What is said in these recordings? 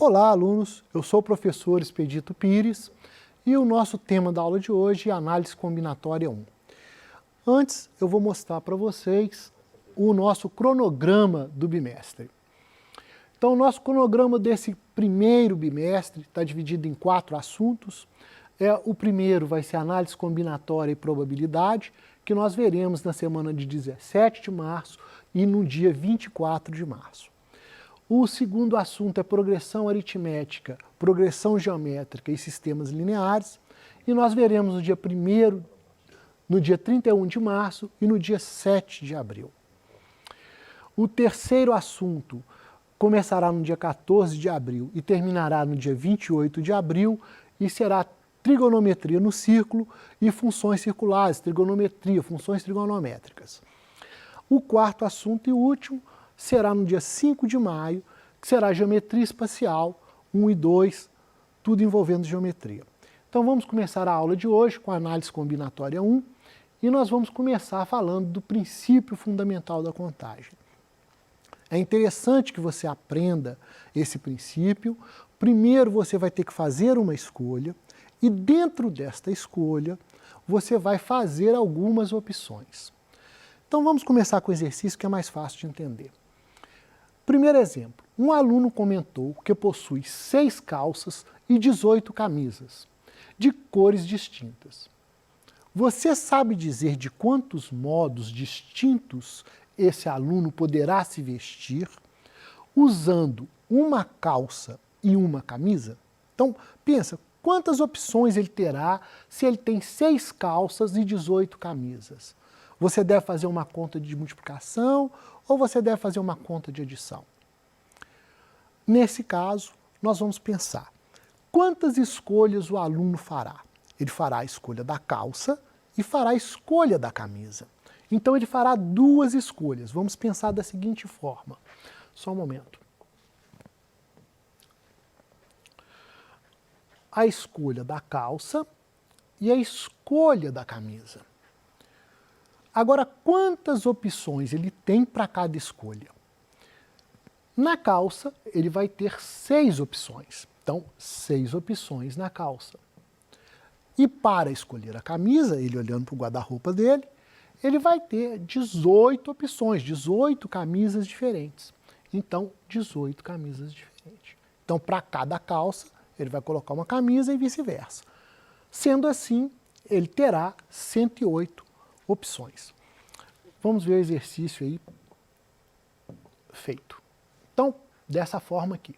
Olá, alunos! Eu sou o professor Expedito Pires e o nosso tema da aula de hoje é Análise Combinatória 1. Antes, eu vou mostrar para vocês o nosso cronograma do bimestre. Então, o nosso cronograma desse primeiro bimestre está dividido em 4 assuntos. O primeiro vai ser Análise Combinatória e Probabilidade, que nós veremos na semana de 17 de março e no dia 24 de março. O segundo assunto é Progressão Aritmética, Progressão Geométrica e Sistemas Lineares, e nós veremos no dia 1º, no dia 31 de março e no dia 7 de abril. O terceiro assunto começará no dia 14 de abril e terminará no dia 28 de abril e será Trigonometria no Círculo e Funções Circulares, Trigonometria, Funções Trigonométricas. O quarto assunto e último será no dia 5 de maio, que será Geometria Espacial 1 e 2, tudo envolvendo geometria. Então vamos começar a aula de hoje com a Análise Combinatória 1 e nós vamos começar falando do princípio fundamental da contagem. É interessante que você aprenda esse princípio. Primeiro você vai ter que fazer uma escolha e dentro desta escolha você vai fazer algumas opções. Então vamos começar com o exercício que é mais fácil de entender. Primeiro exemplo, um aluno comentou que possui 6 calças e 18 camisas, de cores distintas. Você sabe dizer de quantos modos distintos esse aluno poderá se vestir usando uma calça e uma camisa? Então, pensa, quantas opções ele terá se ele tem 6 calças e 18 camisas? Você deve fazer uma conta de multiplicação ou você deve fazer uma conta de adição? Nesse caso, nós vamos pensar, quantas escolhas o aluno fará? Ele fará a escolha da calça e fará a escolha da camisa. Então ele fará 2 escolhas. Vamos pensar da seguinte forma. Só um momento. A escolha da calça e a escolha da camisa. Agora, quantas opções ele tem para cada escolha? Na calça, ele vai ter 6 opções. Então, 6 opções na calça. E para escolher a camisa, ele olhando para o guarda-roupa dele, ele vai ter 18 opções, 18 camisas diferentes. Então, 18 camisas diferentes. Então, para cada calça, ele vai colocar uma camisa e vice-versa. Sendo assim, ele terá 108 opções. Vamos ver o exercício aí feito. Então, dessa forma aqui.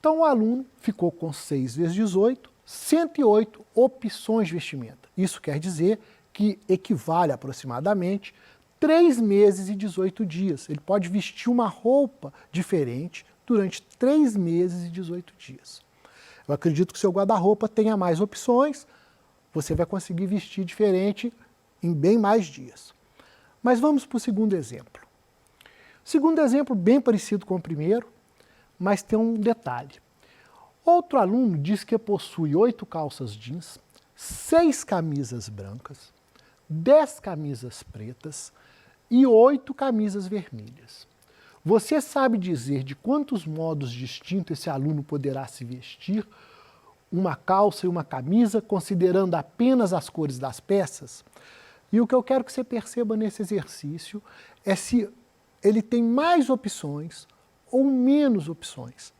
Então, o aluno ficou com 6 vezes 18, 108 opções de vestimenta. Isso quer dizer que equivale aproximadamente 3 meses e 18 dias. Ele pode vestir uma roupa diferente durante 3 meses e 18 dias. Eu acredito que seu guarda-roupa tenha mais opções, você vai conseguir vestir diferente em bem mais dias. Mas vamos para o segundo exemplo. O segundo exemplo bem parecido com o primeiro, mas tem um detalhe. Outro aluno diz que possui 8 calças jeans, 6 camisas brancas, 10 camisas pretas e 8 camisas vermelhas. Você sabe dizer de quantos modos distintos esse aluno poderá se vestir uma calça e uma camisa, considerando apenas as cores das peças? E o que eu quero que você perceba nesse exercício é se ele tem mais opções ou menos opções.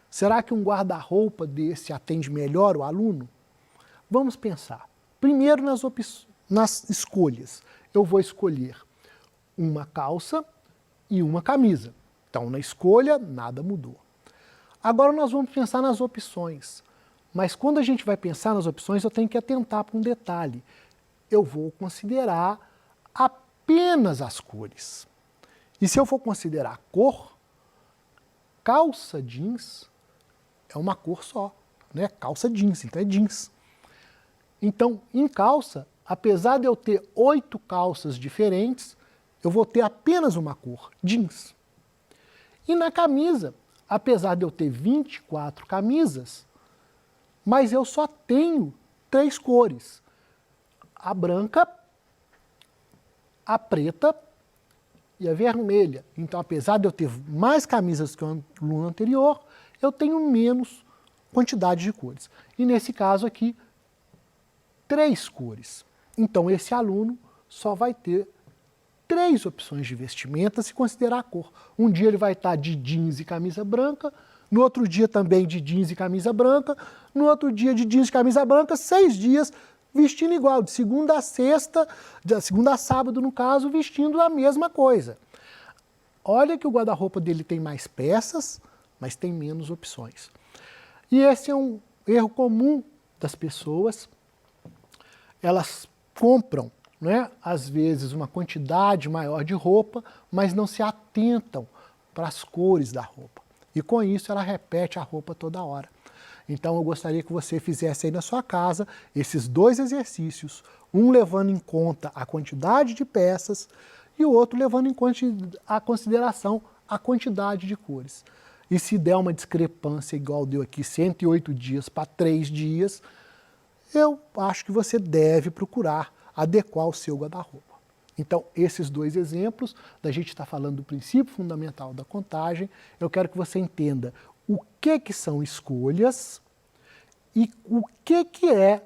Será que um guarda-roupa desse atende melhor o aluno? Vamos pensar. Primeiro nas escolhas. Eu vou escolher uma calça e uma camisa. Então, na escolha, nada mudou. Agora nós vamos pensar nas opções. Mas quando a gente vai pensar nas opções, eu tenho que atentar para um detalhe. Eu vou considerar apenas as cores. E se eu for considerar a cor, calça jeans é uma cor só, né? Calça jeans, então é jeans. Então, em calça, apesar de eu ter 8 calças diferentes, eu vou ter apenas uma cor, jeans. E na camisa, apesar de eu ter 24 camisas, mas eu só tenho 3 cores. A branca, a preta e a vermelha. Então, apesar de eu ter mais camisas que o aluno anterior, eu tenho menos quantidade de cores. E nesse caso aqui, 3 cores. Então esse aluno só vai ter 3 opções de vestimenta se considerar a cor. Um dia ele vai estar de jeans e camisa branca, no outro dia também de jeans e camisa branca, no outro dia de jeans e camisa branca, 6 dias vestindo igual, de segunda a sexta, de segunda a sábado no caso, vestindo a mesma coisa. Olha que o guarda-roupa dele tem mais peças, mas tem menos opções. E esse é um erro comum das pessoas. Elas compram, né, às vezes, uma quantidade maior de roupa, mas não se atentam para as cores da roupa. E com isso ela repete a roupa toda hora. Então eu gostaria que você fizesse aí na sua casa esses 2 exercícios, um levando em conta a quantidade de peças e o outro levando em consideração a quantidade de cores. E se der uma discrepância igual deu aqui, 108 dias para 3 dias, eu acho que você deve procurar adequar o seu guarda-roupa. Então, esses 2 exemplos, da gente estar falando do princípio fundamental da contagem, eu quero que você entenda o que são escolhas e o que é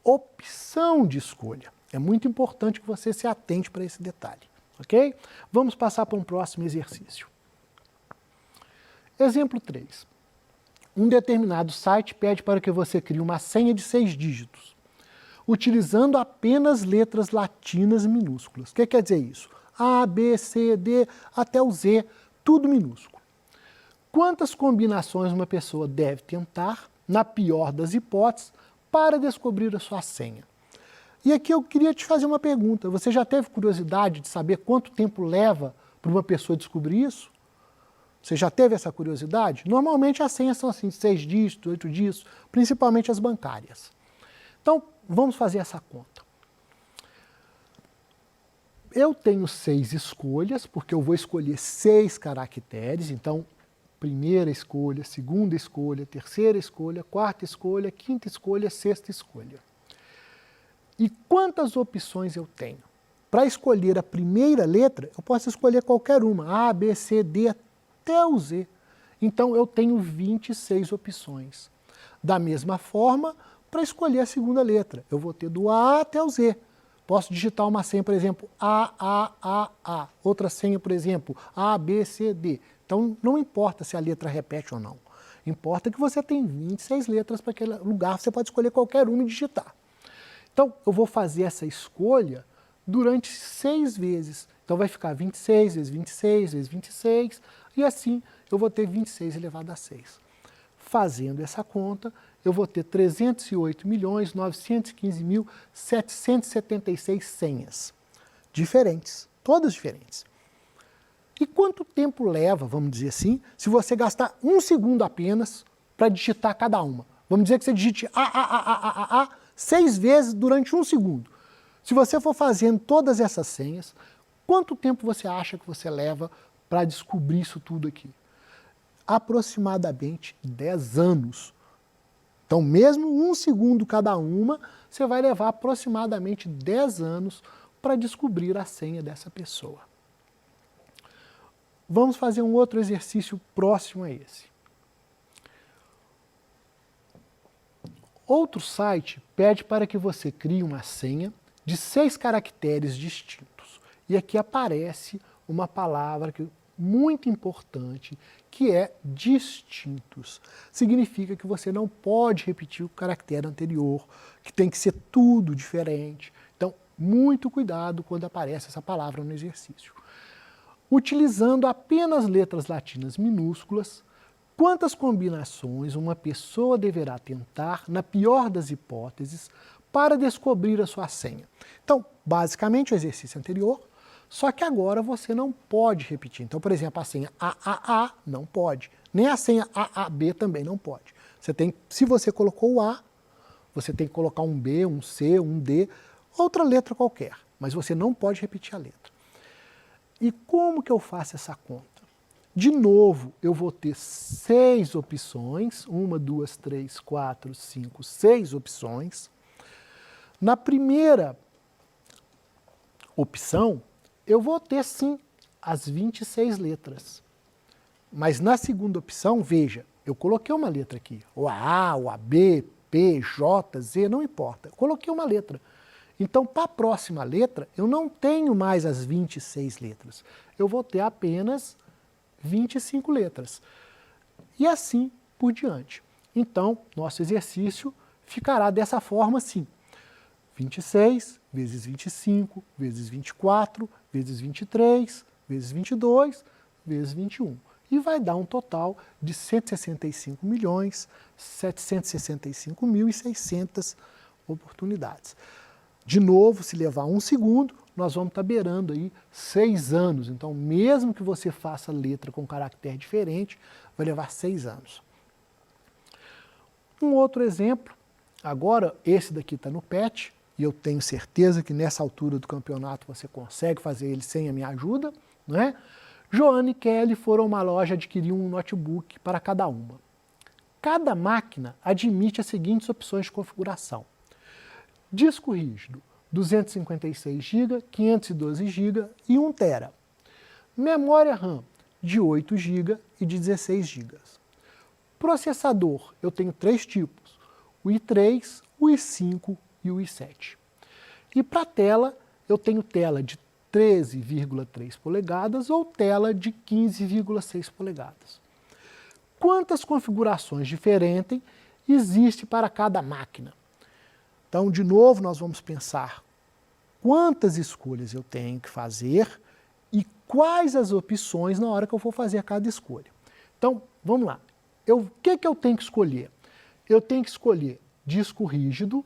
opção de escolha. É muito importante que você se atente para esse detalhe, ok? Vamos passar para um próximo exercício. Exemplo 3. Um determinado site pede para que você crie uma senha de 6 dígitos, utilizando apenas letras latinas minúsculas. O que quer dizer isso? A, B, C, D, até o Z, tudo minúsculo. Quantas combinações uma pessoa deve tentar, na pior das hipóteses, para descobrir a sua senha? E aqui eu queria te fazer uma pergunta. Você já teve curiosidade de saber quanto tempo leva para uma pessoa descobrir isso? Você já teve essa curiosidade? Normalmente as senhas são assim, de 6 dígitos, 8 dígitos, principalmente as bancárias. Então, vamos fazer essa conta. Eu tenho 6 escolhas, porque eu vou escolher 6 caracteres, então, primeira escolha, segunda escolha, terceira escolha, quarta escolha, quinta escolha, sexta escolha. E quantas opções eu tenho? Para escolher a primeira letra, eu posso escolher qualquer uma, A, B, C, D, até o Z. Então, eu tenho 26 opções. Da mesma forma, para escolher a segunda letra, eu vou ter do A até o Z. Posso digitar uma senha, por exemplo, A. Outra senha, por exemplo, A, B, C, D. Então, não importa se a letra repete ou não. Importa que você tem 26 letras para aquele lugar, você pode escolher qualquer uma e digitar. Então, eu vou fazer essa escolha durante 6 vezes. Então, vai ficar 26 vezes 26 vezes 26, e assim eu vou ter 26 elevado a 6. Fazendo essa conta, eu vou ter 308.915.776 senhas. Diferentes, todas diferentes. E quanto tempo leva, vamos dizer assim, se você gastar 1 segundo apenas para digitar cada uma? Vamos dizer que você digite A 6 vezes durante 1 segundo. Se você for fazendo todas essas senhas, quanto tempo você acha que você leva para descobrir isso tudo aqui? Aproximadamente 10 anos. Então, mesmo 1 segundo cada uma, você vai levar aproximadamente 10 anos para descobrir a senha dessa pessoa. Vamos fazer um outro exercício próximo a esse. Outro site pede para que você crie uma senha de 6 caracteres distintos. E aqui aparece uma palavra muito importante, que é distintos. Significa que você não pode repetir o caractere anterior, que tem que ser tudo diferente. Então, muito cuidado quando aparece essa palavra no exercício. Utilizando apenas letras latinas minúsculas, quantas combinações uma pessoa deverá tentar, na pior das hipóteses, para descobrir a sua senha? Então, basicamente o exercício anterior, só que agora você não pode repetir. Então, por exemplo, a senha AAA não pode, nem a senha AAB também não pode. Se você colocou o A, você tem que colocar um B, um C, um D, outra letra qualquer, mas você não pode repetir a letra. E como que eu faço essa conta? De novo, eu vou ter 6 opções, 1, 2, 3, 4, 5, 6 opções. Na primeira opção, eu vou ter sim as 26 letras. Mas na segunda opção, veja, Eu coloquei uma letra aqui, o A, o AB, P, J, Z, não importa. Eu coloquei uma letra. Então, para a próxima letra, eu não tenho mais as 26 letras. Eu vou ter apenas 25 letras. E assim por diante. Então, nosso exercício ficará dessa forma assim. 26 vezes 25 vezes 24 vezes 23 vezes 22 vezes 21. E vai dar um total de 165.765.600 oportunidades. De novo, se levar 1 segundo, nós vamos estar beirando aí 6 anos. Então, mesmo que você faça letra com caractere diferente, vai levar 6 anos. Um outro exemplo, agora esse daqui está no PET, e eu tenho certeza que nessa altura do campeonato você consegue fazer ele sem a minha ajuda, não é? Joana e Kelly foram a uma loja adquirir um notebook para cada uma. Cada máquina admite as seguintes opções de configuração. Disco rígido, 256 GB, 512 GB e 1 TB. Memória RAM, de 8 GB e de 16 GB. Processador, eu tenho 3 tipos, o i3, o i5 e o i7. E para tela, eu tenho tela de 13,3 polegadas ou tela de 15,6 polegadas. Quantas configurações diferentes existem para cada máquina? Então, de novo, nós vamos pensar quantas escolhas eu tenho que fazer e quais as opções na hora que eu for fazer cada escolha. Então, vamos lá. O que eu tenho que escolher? Eu tenho que escolher disco rígido,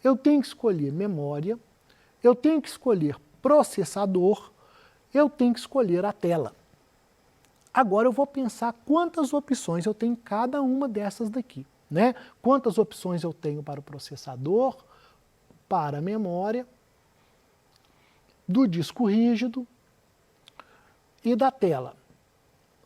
eu tenho que escolher memória, eu tenho que escolher processador, eu tenho que escolher a tela. Agora eu vou pensar quantas opções eu tenho em cada uma dessas daqui, né? Quantas opções eu tenho para o processador, para a memória, do disco rígido e da tela.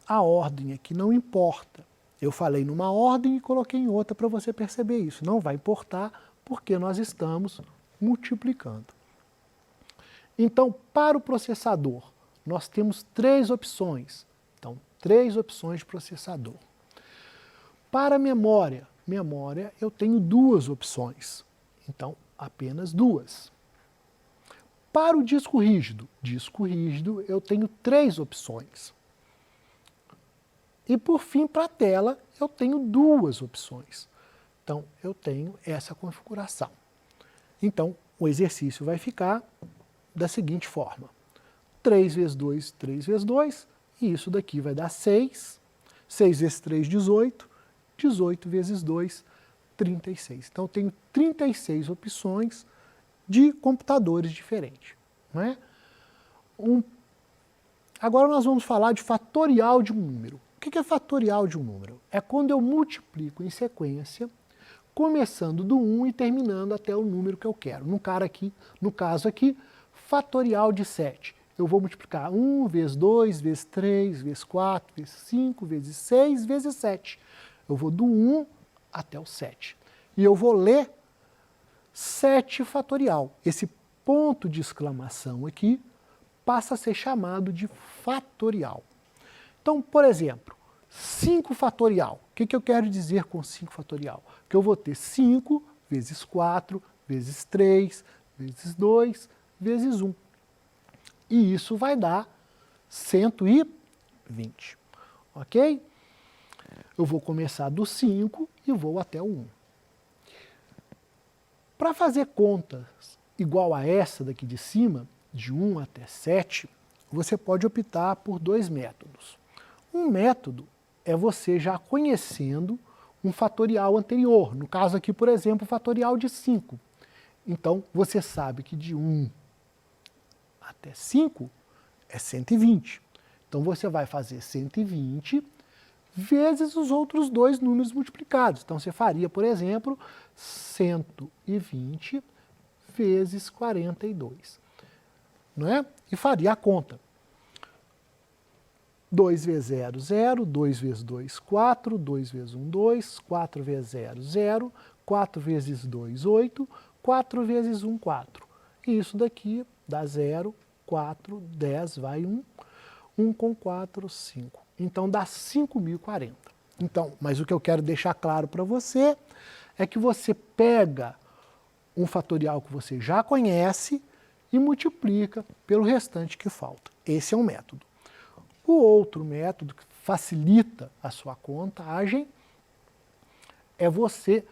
A ordem aqui não importa. Eu falei numa ordem e coloquei em outra para você perceber isso. Não vai importar porque nós estamos multiplicando. Então, para o processador, nós temos 3 opções. Então, 3 opções de processador. Para a memória, eu tenho 2 opções. Então, apenas 2. Para o disco rígido, eu tenho 3 opções. E por fim, para a tela, eu tenho 2 opções. Então, eu tenho essa configuração. Então, o exercício vai ficar da seguinte forma. 3 vezes 2, 3 vezes 2, e isso daqui vai dar 6. 6 vezes 3, 18. 18 vezes 2, 36. Então, eu tenho 36 opções de computadores diferentes. Não é? Agora nós vamos falar de fatorial de um número. O que é fatorial de um número? É quando eu multiplico em sequência, começando do 1 e terminando até o número que eu quero. No caso aqui, fatorial de 7. Eu vou multiplicar 1 vezes 2, vezes 3, vezes 4, vezes 5, vezes 6, vezes 7. Eu vou do 1 até o 7. E eu vou ler 7 fatorial. Esse ponto de exclamação aqui passa a ser chamado de fatorial. Então, por exemplo, 5 fatorial. O que eu quero dizer com 5 fatorial? Que eu vou ter 5 vezes 4, vezes 3, vezes 2, vezes 1. E isso vai dar 120. Ok? Eu vou começar do 5 e vou até o 1. Para fazer contas igual a essa daqui de cima, de 1 até 7, você pode optar por 2 métodos. Um método é você já conhecendo um fatorial anterior. No caso aqui, por exemplo, o fatorial de 5. Então, você sabe que de 1 até 5 é 120. Então, você vai fazer 120 vezes os outros 2 números multiplicados. Então, você faria, por exemplo, 120 vezes 42. Não é? E faria a conta. 2 vezes 0, 0, 2 vezes 2, 4, 2 vezes 1, 2, 4 vezes 0, 0, 4 vezes 2, 8, 4 vezes 1, 4. E isso daqui dá 0, 4, 10, vai 1, 1 com 4, 5. Então dá 5.040. Então, mas o que eu quero deixar claro para você é que você pega um fatorial que você já conhece e multiplica pelo restante que falta. Esse é um método. O outro método que facilita a sua contagem é você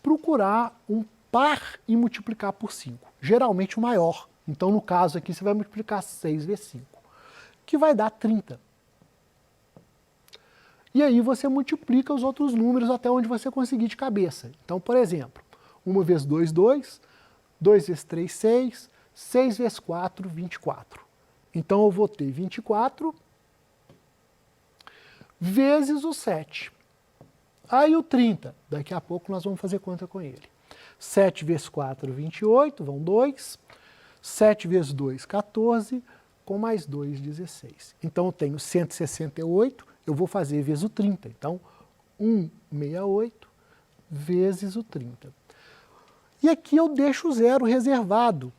procurar um par e multiplicar por 5, geralmente o maior. Então, no caso aqui, você vai multiplicar 6 vezes 5, que vai dar 30. E aí você multiplica os outros números até onde você conseguir de cabeça. Então, por exemplo, 1 vezes 2, 2, 2 vezes 3, 6, 6 vezes 4, 24. Então eu vou ter 24 vezes o 7. Aí o 30, daqui a pouco nós vamos fazer conta com ele. 7 vezes 4, 28, vão 2. 7 vezes 2, 14, com mais 2, 16. Então eu tenho 168, eu vou fazer vezes o 30. Então, 168 vezes o 30. E aqui eu deixo o zero reservado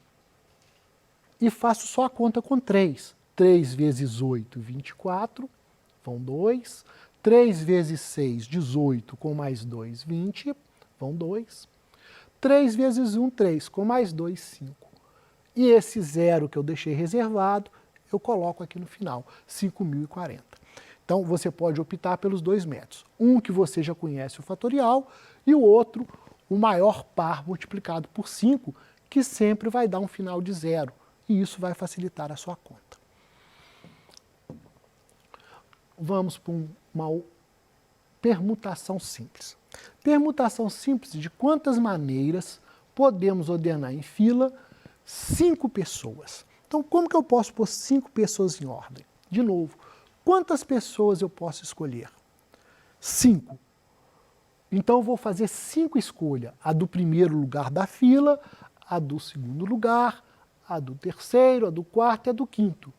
e faço só a conta com 3. 3 vezes 8, 24, vão 2. 3 vezes 6, 18, com mais 2, 20, vão 2. 3 vezes 1, 3, com mais 2, 5. E esse zero que eu deixei reservado, eu coloco aqui no final, 5.040. Então, você pode optar pelos dois métodos. Um que você já conhece o fatorial e o outro, o maior par multiplicado por 5, que sempre vai dar um final de zero. E isso vai facilitar a sua conta. Vamos para uma permutação simples. Permutação simples de quantas maneiras podemos ordenar em fila 5 pessoas. Então, como que eu posso pôr 5 pessoas em ordem? De novo, quantas pessoas eu posso escolher? 5. Então, eu vou fazer 5 escolhas. A do primeiro lugar da fila, a do segundo lugar, a do terceiro, a do quarto e a do quinto.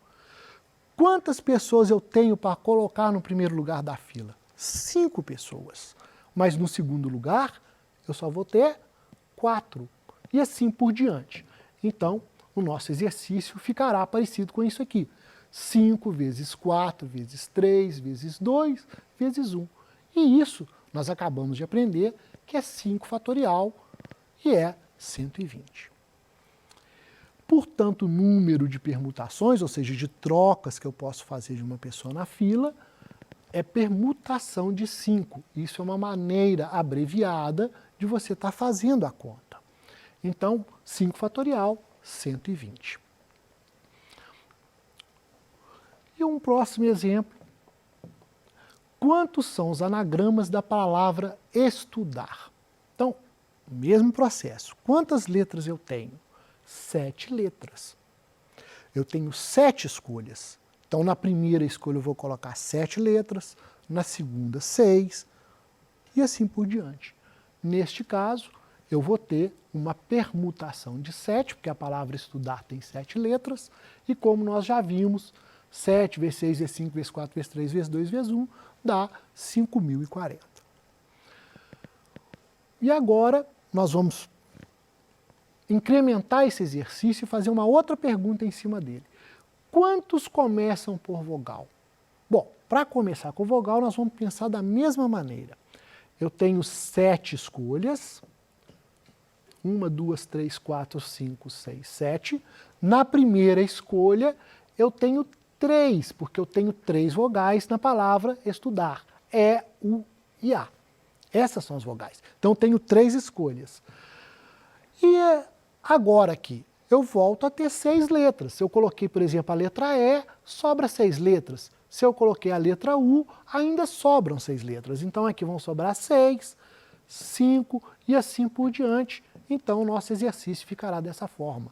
Quantas pessoas eu tenho para colocar no primeiro lugar da fila? 5 pessoas. Mas no segundo lugar, eu só vou ter 4. E assim por diante. Então, o nosso exercício ficará parecido com isso aqui. 5 vezes 4 vezes 3 vezes 2 vezes 1. E isso nós acabamos de aprender que é 5 fatorial e é 120. Portanto, o número de permutações, ou seja, de trocas que eu posso fazer de uma pessoa na fila, é permutação de 5. Isso é uma maneira abreviada de você estar fazendo a conta. Então, 5 fatorial, 120. E um próximo exemplo. Quantos são os anagramas da palavra estudar? Então, mesmo processo. Quantas letras eu tenho? 7 letras. Eu tenho 7 escolhas. Então, na primeira escolha eu vou colocar 7 letras, na segunda 6 e assim por diante. Neste caso, eu vou ter uma permutação de 7, porque a palavra estudar tem 7 letras, e como nós já vimos, 7 vezes 6 vezes 5 vezes 4 vezes 3 vezes 2 vezes 1 dá 5.040. E agora nós vamos incrementar esse exercício e fazer uma outra pergunta em cima dele. Quantos começam por vogal? Bom, para começar com vogal, nós vamos pensar da mesma maneira. Eu tenho 7 escolhas. 1, 2, 3, 4, 5, 6, 7. Na primeira escolha, eu tenho 3, porque eu tenho 3 vogais na palavra estudar. E, U e A. Essas são as vogais. Então, eu tenho 3 escolhas. E agora aqui, eu volto a ter 6 letras. Se eu coloquei, por exemplo, a letra E, sobra 6 letras. Se eu coloquei a letra U, ainda sobram 6 letras. Então, aqui vão sobrar 6, 5 e assim por diante. Então, o nosso exercício ficará dessa forma.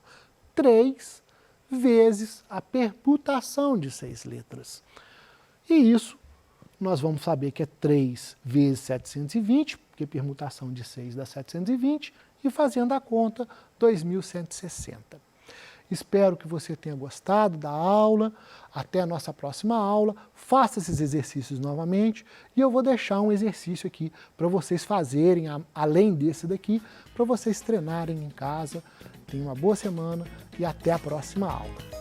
3 vezes a permutação de 6 letras. E isso, nós vamos saber que é 3 vezes 720, porque permutação de 6 dá 720, e fazendo a conta, 2.160. Espero que você tenha gostado da aula. Até a nossa próxima aula. Faça esses exercícios novamente e eu vou deixar um exercício aqui para vocês fazerem, além desse daqui, para vocês treinarem em casa. Tenham uma boa semana e até a próxima aula.